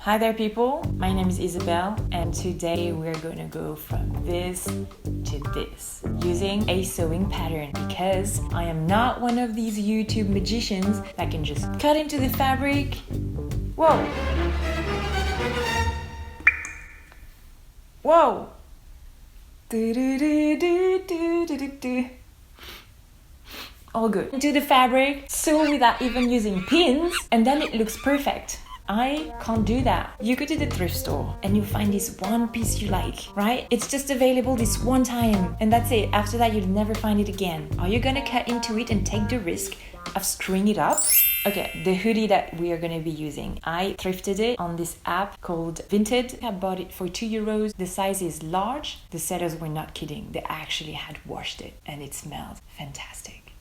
Hi there people, my name is Isabelle and today we're gonna go from this to this using a sewing pattern because I am not one of these YouTube magicians that can just cut into the fabric. Whoa! Whoa! All good. Into the fabric, sew without even using pins, and then it looks perfect. I can't do that. You go to the thrift store and you find this one piece you like, right? It's just available this one time and that's it. After that, you'll never find it again. Are you gonna cut into it and take the risk of screwing it up? Okay, the hoodie that we are gonna be using, I thrifted it on this app called Vinted. I bought it for €2. The size is large. The sellers were not kidding. They actually had washed it and it smelled fantastic.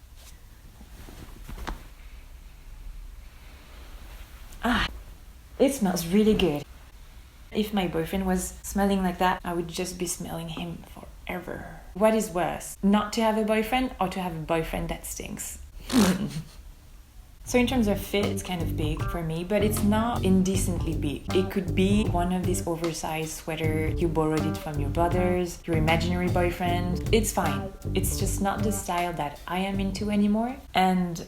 It smells really good. If my boyfriend was smelling like that, I would just be smelling him forever. What is worse, not to have a boyfriend or to have a boyfriend that stinks? So in terms of fit, it's kind of big for me, but it's not indecently big. It could be one of these oversized sweaters, you borrowed it from your brothers, your imaginary boyfriend. It's fine. It's just not the style that I am into anymore. And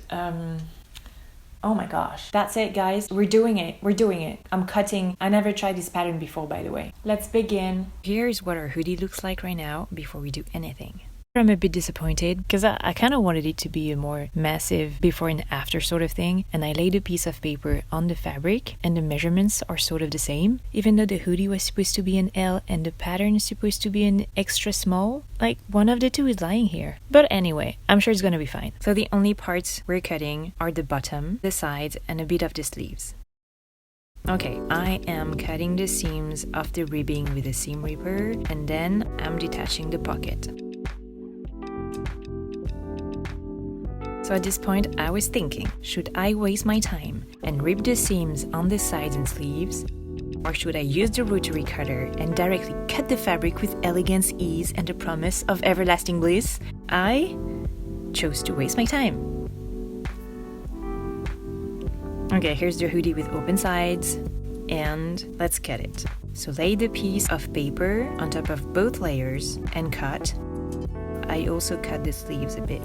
oh my gosh. That's it, guys. We're doing it. I'm cutting. I never tried this pattern before, by the way. Let's begin. Here's what our hoodie looks like right now before we do anything. I'm a bit disappointed because I kind of wanted it to be a more massive before and after sort of thing, and I laid a piece of paper on the fabric and the measurements are sort of the same, even though the hoodie was supposed to be an L and the pattern is supposed to be an extra small. Like, one of the two is lying here. But anyway, I'm sure it's gonna be fine. So the only parts we're cutting are the bottom, the sides, and a bit of the sleeves. Okay, I am cutting the seams of the ribbing with a seam ripper, and then I'm detaching the pocket. So at this point, I was thinking, should I waste my time and rip the seams on the sides and sleeves? Or should I use the rotary cutter and directly cut the fabric with elegance, ease, and the promise of everlasting bliss? I chose to waste my time. Okay, here's the hoodie with open sides, and let's cut it. So lay the piece of paper on top of both layers and cut. I also cut the sleeves a bit.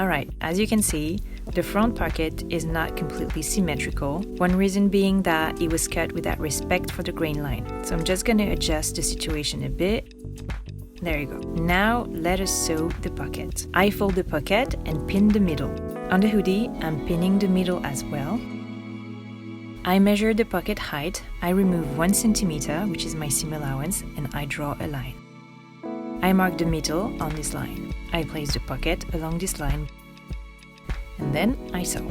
Alright, as you can see, the front pocket is not completely symmetrical, one reason being that it was cut without respect for the grain line. So I'm just going to adjust the situation a bit. There you go. Now let us sew the pocket. I fold the pocket and pin the middle. On the hoodie, I'm pinning the middle as well. I measure the pocket height, I remove 1 centimeter, which is my seam allowance, and I draw a line. I mark the middle on this line. I place the pocket along this line and then I sew.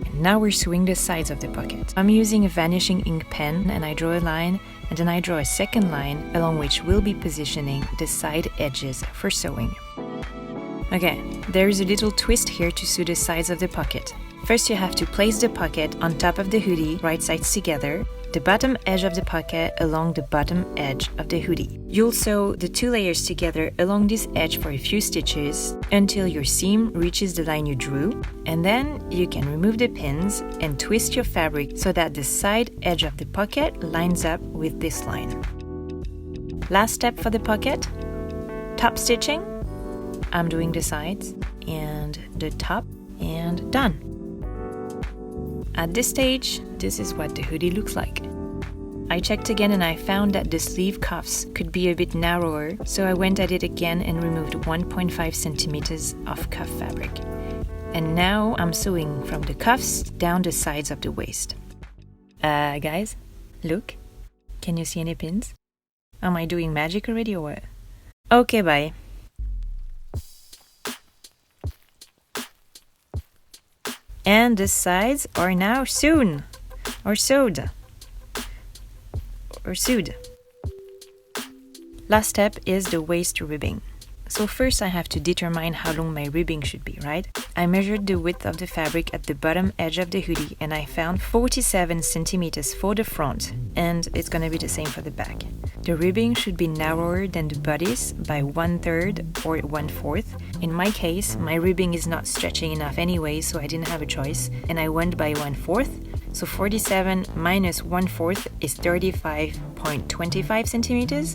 And now we're sewing the sides of the pocket. I'm using a vanishing ink pen and I draw a line and then I draw a second line along which we'll be positioning the side edges for sewing. Okay, there is a little twist here to sew the sides of the pocket. First you have to place the pocket on top of the hoodie, right sides together, the bottom edge of the pocket along the bottom edge of the hoodie. You'll sew the 2 layers together along this edge for a few stitches until your seam reaches the line you drew, and then you can remove the pins and twist your fabric so that the side edge of the pocket lines up with this line. Last step for the pocket, top stitching. I'm doing the sides and the top and done. At this stage, this is what the hoodie looks like. I checked again and I found that the sleeve cuffs could be a bit narrower, so I went at it again and removed 1.5 centimeters of cuff fabric. And now I'm sewing from the cuffs down the sides of the waist. Guys, look. Can you see any pins? Am I doing magic already or what? Okay, bye. And the sides are now sewn, or sewed. Last step is the waist ribbing. So first I have to determine how long my ribbing should be, right? I measured the width of the fabric at the bottom edge of the hoodie and I found 47 centimeters for the front, and it's gonna be the same for the back. The ribbing should be narrower than the bodice by 1/3 or 1/4. In my case, my ribbing is not stretching enough anyway, so I didn't have a choice, and I went by 1/4. So 47 minus 1/4 is 35.25 centimeters.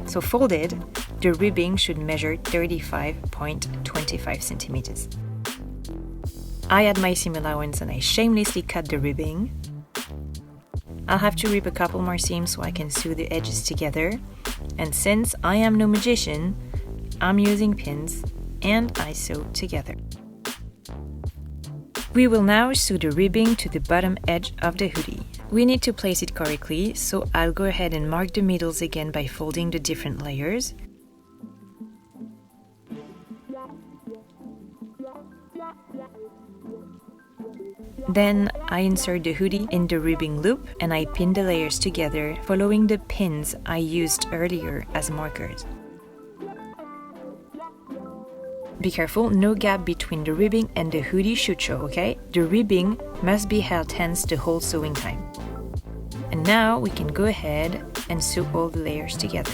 So folded, the ribbing should measure 35.25 centimeters. I had my seam allowance and I shamelessly cut the ribbing. I'll have to rip a couple more seams so I can sew the edges together. And since I am no magician, I'm using pins and I sew together. We will now sew the ribbing to the bottom edge of the hoodie. We need to place it correctly, so I'll go ahead and mark the middles again by folding the different layers. Then I insert the hoodie in the ribbing loop and I pin the layers together, following the pins I used earlier as markers. Be careful, no gap between the ribbing and the hoodie should show, okay? The ribbing must be held tense the whole sewing time. And now we can go ahead and sew all the layers together.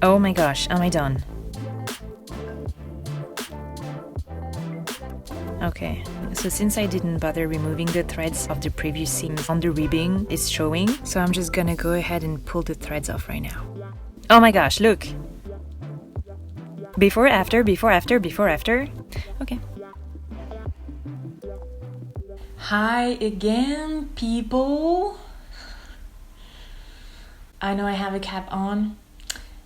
Oh my gosh, am I done? Okay, so since I didn't bother removing the threads of the previous seams on the ribbing, it's showing, so I'm just gonna go ahead and pull the threads off right now. Oh my gosh, look! Before, after, before, after, before, after. Okay. Hi again, people! I know I have a cap on.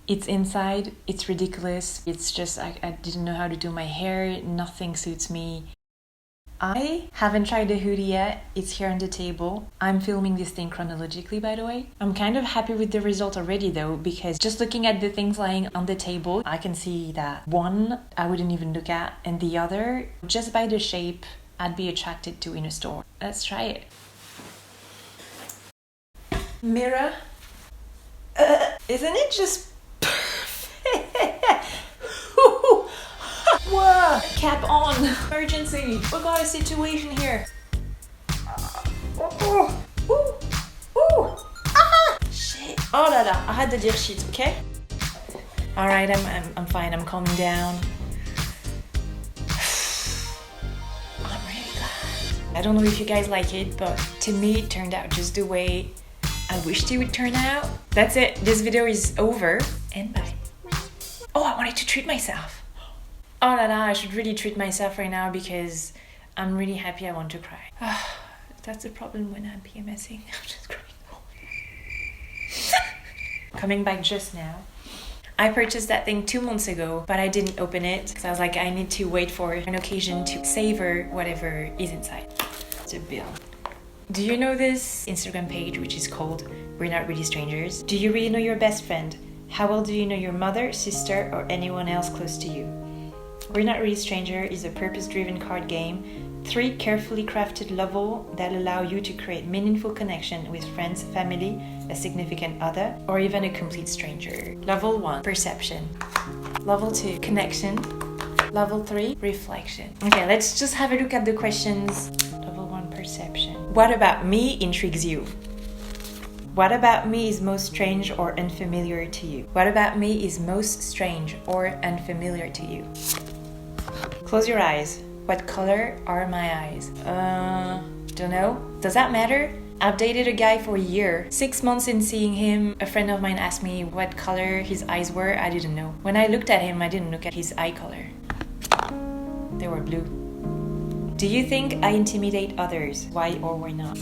It's inside, it's ridiculous. It's just, I didn't know how to do my hair, nothing suits me. I haven't tried the hoodie yet, it's here on the table. I'm filming this thing chronologically, by the way. I'm kind of happy with the result already though, because just looking at the things lying on the table, I can see that one I wouldn't even look at, and the other, just by the shape, I'd be attracted to in a store. Let's try it. Mirror. Isn't it just Whoa! Cap on! Emergency! We got a situation here. Shit! Oh là là! Arrête de dire shit, okay? Alright, I'm fine. I'm calming down. I'm really glad. I don't know if you guys like it, but to me it turned out just the way I wished it would turn out. That's it. This video is over and bye. Oh, I wanted to treat myself. Oh la la, I should really treat myself right now because I'm really happy. I want to cry. That's the problem when I'm PMSing. I'm just crying. Coming back just now. I purchased that thing 2 months ago, but I didn't open it because I was like, I need to wait for an occasion to savor whatever is inside. It's a bill. Do you know this Instagram page which is called We're Not Really Strangers? Do you really know your best friend? How well do you know your mother, sister, or anyone else close to you? We're Not Really Stranger is a purpose-driven card game, 3 carefully crafted levels that allow you to create meaningful connection with friends, family, a significant other, or even a complete stranger. Level 1, perception. Level 2, connection. Level 3, reflection. Okay, let's just have a look at the questions. Level 1, perception. What about me intrigues you? What about me is most strange or unfamiliar to you? What about me is most strange or unfamiliar to you? Close your eyes. What color are my eyes? Don't know. Does that matter? I've dated a guy for a year. 6 months in seeing him, a friend of mine asked me what color his eyes were. I didn't know. When I looked at him, I didn't look at his eye color. They were blue. Do you think I intimidate others? Why or why not?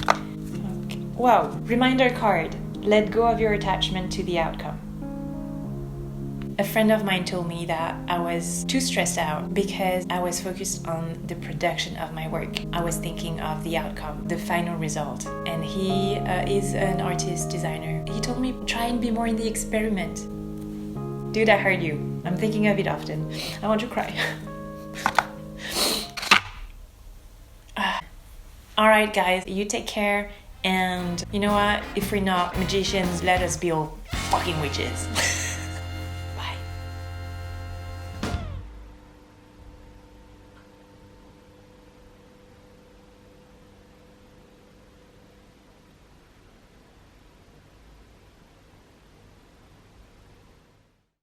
Okay. Wow. Reminder card. Let go of your attachment to the outcome. A friend of mine told me that I was too stressed out because I was focused on the production of my work. I was thinking of the outcome, the final result. And he is an artist designer. He told me, try and be more in the experiment. Dude, I heard you. I'm thinking of it often. I want to cry. Alright guys, you take care And you know what? If we're not magicians, let us be all fucking witches.